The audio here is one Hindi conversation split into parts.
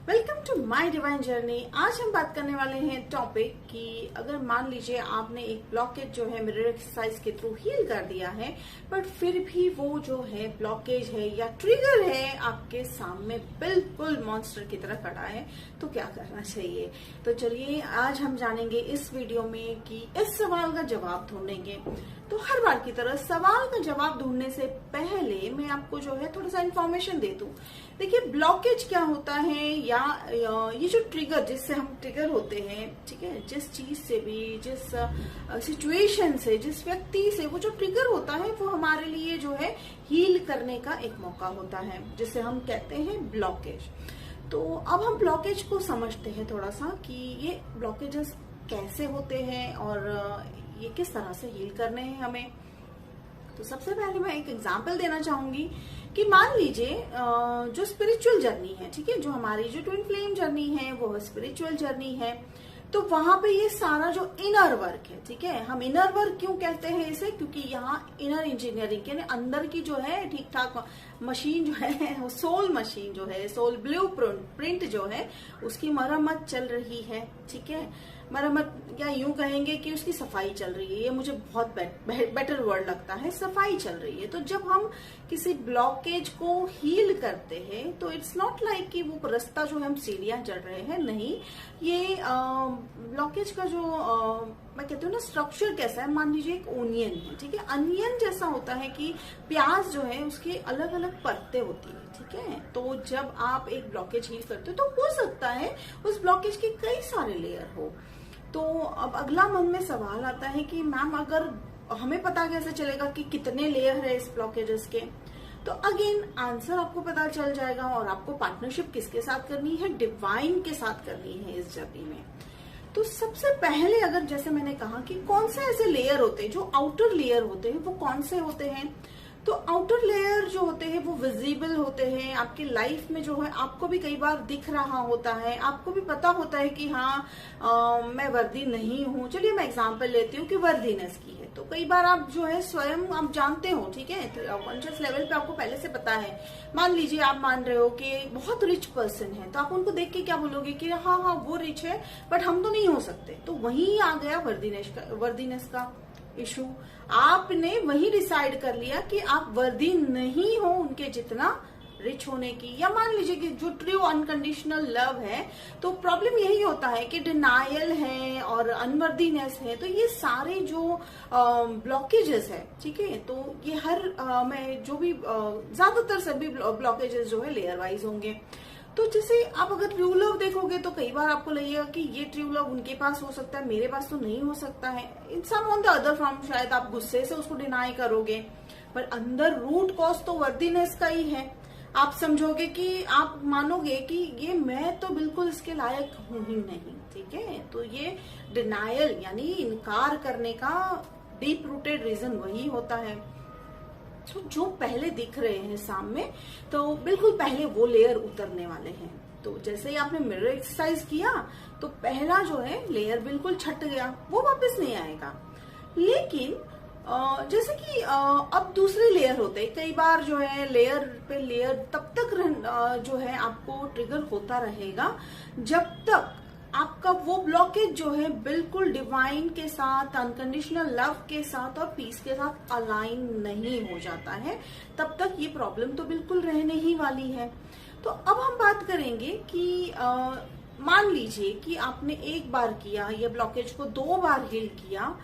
Welcome to my divine journey. आज हम बात करने वाले हैं टॉपिक कि अगर मान लीजिए आपने एक ब्लॉकेज जो है मिरर एक्सरसाइज के थ्रू हील कर दिया है, बट फिर भी वो जो है ब्लॉकेज है या ट्रिगर है आपके सामने बिल्कुल मॉन्स्टर की तरह खड़ा है, तो क्या करना चाहिए। तो चलिए आज हम जानेंगे इस वीडियो में कि इस सवाल का जवाब ढूंढेंगे। तो हर बार की तरह सवाल का जवाब ढूंढने से पहले मैं आपको जो है थोड़ा सा इन्फॉर्मेशन दे दूं। देखिए ब्लॉकेज क्या होता है या ये जो ट्रिगर, जिससे हम ट्रिगर होते हैं, ठीक है, जिस चीज से भी, जिस सिचुएशन से, जिस व्यक्ति से वो जो ट्रिगर होता है वो हमारे लिए जो है हील करने का एक मौका होता है, जिसे हम कहते हैं ब्लॉकेज। तो अब हम ब्लॉकेज को समझते हैं थोड़ा सा कि ये ब्लॉकेजेस कैसे होते हैं और ये किस तरह से हील करने हैं हमें। तो सबसे पहले मैं एक एग्जांपल देना चाहूंगी कि मान लीजिए जो स्पिरिचुअल जर्नी है, ठीक है, जो हमारी जो ट्विन फ्लेम जर्नी है वो स्पिरिचुअल जर्नी है, तो वहां पे ये सारा जो इनर वर्क है, ठीक है, हम इनर वर्क क्यों कहते हैं इसे, क्योंकि यहाँ इनर इंजीनियरिंग यानी अंदर की जो है ठीक ठाक मशीन जो है, सोल मशीन जो है, सोल ब्लू प्रिंट जो है, उसकी मरम्मत चल रही है, ठीक है, मरम्मत या यूं कहेंगे कि उसकी सफाई चल रही है। ये मुझे बहुत बेटर वर्ड लगता है, सफाई चल रही है। तो जब हम किसी ब्लॉकेज को हील करते हैं तो इट्स नॉट लाइक कि वो रास्ता जो है हम सीढ़ियां चढ़ रहे हैं, नहीं। ये ब्लॉकेज का जो मैं कहती हूँ ना स्ट्रक्चर कैसा है, मान लीजिए एक ओनियन है, ठीक है, अनियन जैसा होता है कि प्याज जो है उसके अलग अलग परतें होती है, ठीक है। तो जब आप एक ब्लॉकेज हील करते हो तो हो सकता है उस ब्लॉकेज के कई सारे लेयर हो। तो अब अगला मन में सवाल आता है कि मैम अगर हमें पता कैसे चलेगा कि कितने लेयर है इस ब्लॉकेजेस के, तो अगेन आंसर आपको पता चल जाएगा और आपको पार्टनरशिप किसके साथ करनी है, डिवाइन के साथ करनी है इस जर्नी में। तो सबसे पहले अगर जैसे मैंने कहा कि कौन से ऐसे लेयर होते हैं जो आउटर लेयर होते हैं, वो कौन से होते हैं, तो आउटर लेयर जो होते हैं वो विजिबल होते हैं आपकी लाइफ में, जो है आपको भी कई बार दिख रहा होता है, आपको भी पता होता है कि हाँ मैं वर्दी नहीं हूँ। चलिए मैं एग्जांपल लेती हूँ कि वर्दीनेस की है, तो कई बार आप जो है स्वयं आप जानते हो, ठीक है, कॉन्शियस लेवल पे आपको पहले से पता है। मान लीजिए आप मान रहे हो कि बहुत रिच पर्सन है, तो आप उनको देख के क्या बोलोगे कि हाँ हाँ वो रिच है बट हम तो नहीं हो सकते। तो वही आ गया वर्दीनेस का इशू। आपने वही डिसाइड कर लिया कि आप वर्दी नहीं हो उनके जितना रिच होने की। या मान लीजिए कि जो ट्रू अनकंडीशनल लव है, तो प्रॉब्लम यही होता है कि डिनायल है और अनवर्दीनेस है, तो ये सारे जो ब्लॉकेजेस है, ठीक है, तो ये हर मैं जो भी ज्यादातर सभी ब्लॉकेजेस जो है लेयर वाइज होंगे। तो जैसे आप अगर ट्रू लव देखोगे तो कई बार आपको लगेगा कि ये ट्रू लव उनके पास हो सकता है, मेरे पास तो नहीं हो सकता है। इन सम ऑन द अदर फॉर्म शायद आप गुस्से से उसको डिनाई करोगे, पर अंदर रूट कॉज तो वर्दीनेस का ही है। आप समझोगे कि आप मानोगे कि ये मैं तो बिल्कुल इसके लायक हूं ही नहीं, ठीक है। तो ये डिनायल यानी इनकार करने का डीप रूटेड रीजन वही होता है। तो जो पहले दिख रहे हैं सामने, तो बिल्कुल पहले वो लेयर उतरने वाले हैं। तो जैसे ही आपने मिरर एक्सरसाइज किया तो पहला जो है लेयर बिल्कुल छट गया, वो वापस नहीं आएगा। लेकिन जैसे कि अब दूसरे लेयर होते हैं, कई बार जो है लेयर पे लेयर तब तक जो है आपको ट्रिगर होता रहेगा जब तक आपका वो ब्लॉकेज जो है बिल्कुल डिवाइन के साथ, अनकंडीशनल लव के साथ और पीस के साथ अलाइन नहीं हो जाता है, तब तक ये प्रॉब्लम तो बिल्कुल रहने ही वाली है। तो अब हम बात करेंगे कि मान लीजिए कि आपने एक बार किया या ब्लॉकेज को 2 बार हील किया,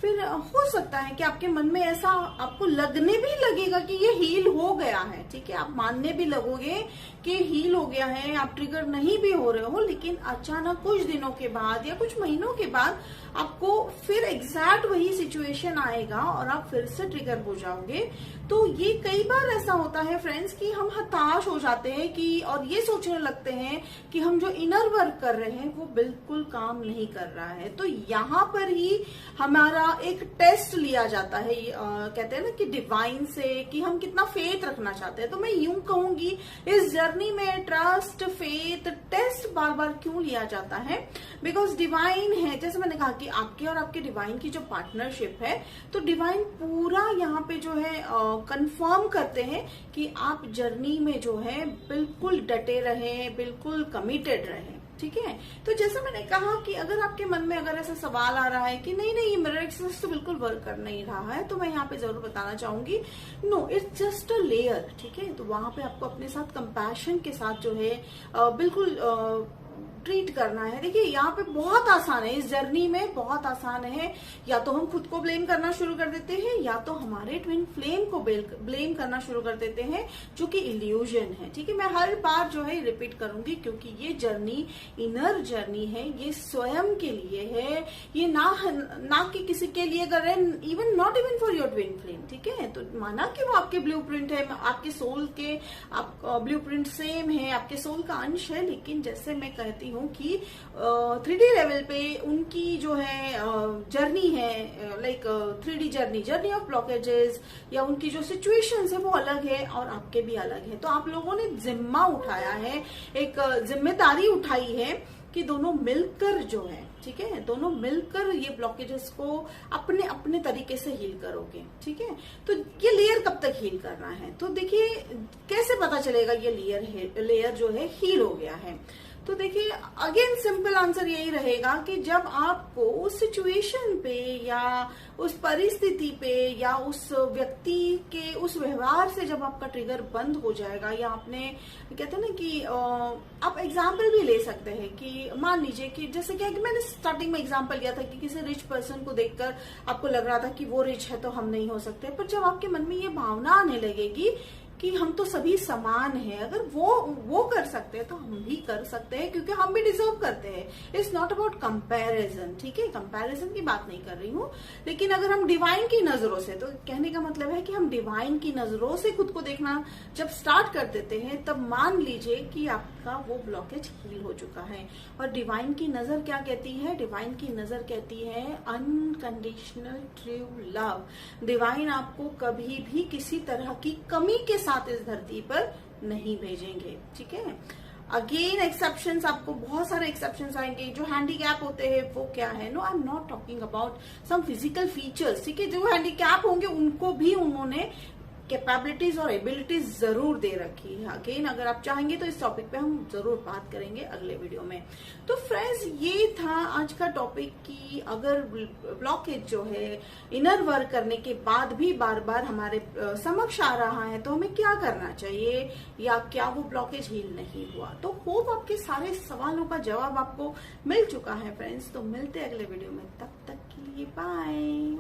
फिर हो सकता है कि आपके मन में ऐसा आपको लगने भी लगेगा कि ये हील हो गया है, ठीक है, आप मानने भी लगोगे कि हील हो गया है, आप ट्रिगर नहीं भी हो रहे हो, लेकिन अचानक कुछ दिनों के बाद या कुछ महीनों के बाद आपको फिर एग्जैक्ट वही सिचुएशन आएगा और आप फिर से ट्रिगर हो जाओगे। तो ये कई बार ऐसा होता है फ्रेंड्स कि हम हताश हो जाते हैं कि और ये सोचने लगते हैं कि हम जो इनर वर्क कर रहे हैं वो बिल्कुल काम नहीं कर रहा है। तो यहाँ पर ही हमारा एक टेस्ट लिया जाता है, कहते हैं ना कि डिवाइन से, कि हम कितना फेथ रखना चाहते हैं। तो मैं यूं कहूंगी इस जर्नी में ट्रस्ट, फेथ, टेस्ट बार बार क्यों लिया जाता है, बिकॉज डिवाइन है, जैसे मैंने कहा कि आपके और आपके डिवाइन की जो पार्टनरशिप है, तो डिवाइन पूरा यहाँ पे जो है कंफर्म करते हैं कि आप जर्नी में जो है बिल्कुल डटे रहे, बिल्कुल कमिटेड रहे। ठीक है, तो जैसे मैंने कहा कि अगर आपके मन में अगर ऐसा सवाल आ रहा है कि नहीं नहीं ये मिरर एक्सरसाइज तो बिल्कुल वर्क कर नहीं रहा है, तो मैं यहाँ पे जरूर बताना चाहूंगी, no it's just a layer. ठीक है, तो वहां पे आपको अपने साथ कंपैशन के साथ जो है बिल्कुल ट्रीट करना है। देखिए यहाँ पे बहुत आसान है, इस जर्नी में बहुत आसान है। या तो हम खुद को ब्लेम करना शुरू कर देते हैं, या तो हमारे ट्विन फ्लेम को ब्लेम करना शुरू कर देते हैं, जो कि इल्यूजन है। ठीक है, मैं हर बार जो है रिपीट करूंगी, क्योंकि ये जर्नी इनर जर्नी है, ये स्वयं के लिए है, ये ना कि किसी के लिए कर रहे हैं, even not even for your twin flame. ठीक है, तो माना कि वो आपके ब्लूप्रिंट है, आपके सोल के ब्लूप्रिंट सेम है, आपके सोल का अंश है, लेकिन जैसे मैं कहती हूँ कि 3D लेवल पे उनकी जो है जर्नी है, like 3D journey of blockages, या उनकी जो सिचुएशंस है वो अलग है और आपके भी अलग है। तो आप लोगों ने जिम्मा उठाया है, एक जिम्मेदारी उठाई है कि दोनों मिलकर जो है, ठीक है, दोनों मिलकर ये ब्लॉकेजेस को अपने अपने तरीके से हील करोगे। ठीक है, तो ये लेयर कब तक हील करना है, तो देखिए कैसे पता चलेगा ये लेयर जो है हील हो गया है। तो देखिए अगेन सिंपल आंसर यही रहेगा कि जब आपको उस सिचुएशन पे या उस परिस्थिति पे या उस व्यक्ति के उस व्यवहार से जब आपका ट्रिगर बंद हो जाएगा, या आपने कहते हैं ना कि आप एग्जाम्पल भी ले सकते हैं कि मान लीजिए कि जैसे क्या कि मैंने स्टार्टिंग में एग्जाम्पल दिया था कि किसी रिच पर्सन को देखकर आपको लग रहा था कि वो रिच है तो हम नहीं हो सकते, पर जब आपके मन में ये भावना आने लगेगी कि हम तो सभी समान हैं, अगर वो कर सकते हैं तो हम भी कर सकते हैं, क्योंकि हम भी डिजर्व करते हैं। It's not about comparison. ठीक है, कंपैरिजन की बात नहीं कर रही हूँ, लेकिन अगर हम डिवाइन की नजरों से, तो कहने का मतलब है कि हम डिवाइन की नजरों से खुद को देखना जब स्टार्ट कर देते हैं, तब मान लीजिए कि आपका वो ब्लॉकेज हील हो चुका है। और डिवाइन की नजर क्या कहती है, डिवाइन की नजर कहती है अनकंडीशनल ट्रू लव। डिवाइन आपको कभी भी किसी तरह की कमी के साथ इस धरती पर नहीं भेजेंगे। ठीक है, अगेन एक्सेप्शंस, आपको बहुत सारे एक्सेप्शंस आएंगे। जो हैंडीकैप होते हैं वो क्या है, no I am not talking about some physical features. ठीक है, जो हैंडीकैप होंगे उनको भी उन्होंने कैपेबिलिटीज और एबिलिटीज जरूर दे रखी है। अगेन अगर आप चाहेंगे तो इस टॉपिक पे हम जरूर बात करेंगे अगले वीडियो में। तो फ्रेंड्स ये था आज का टॉपिक कि अगर ब्लॉकेज जो है इनर वर्क करने के बाद भी बार बार हमारे समक्ष आ रहा है, तो हमें क्या करना चाहिए, या क्या वो ब्लॉकेज हील नहीं हुआ। तो होप आपके सारे सवालों का जवाब आपको मिल चुका है फ्रेंड्स। तो मिलते हैं अगले वीडियो में, तब तक के लिए बाय।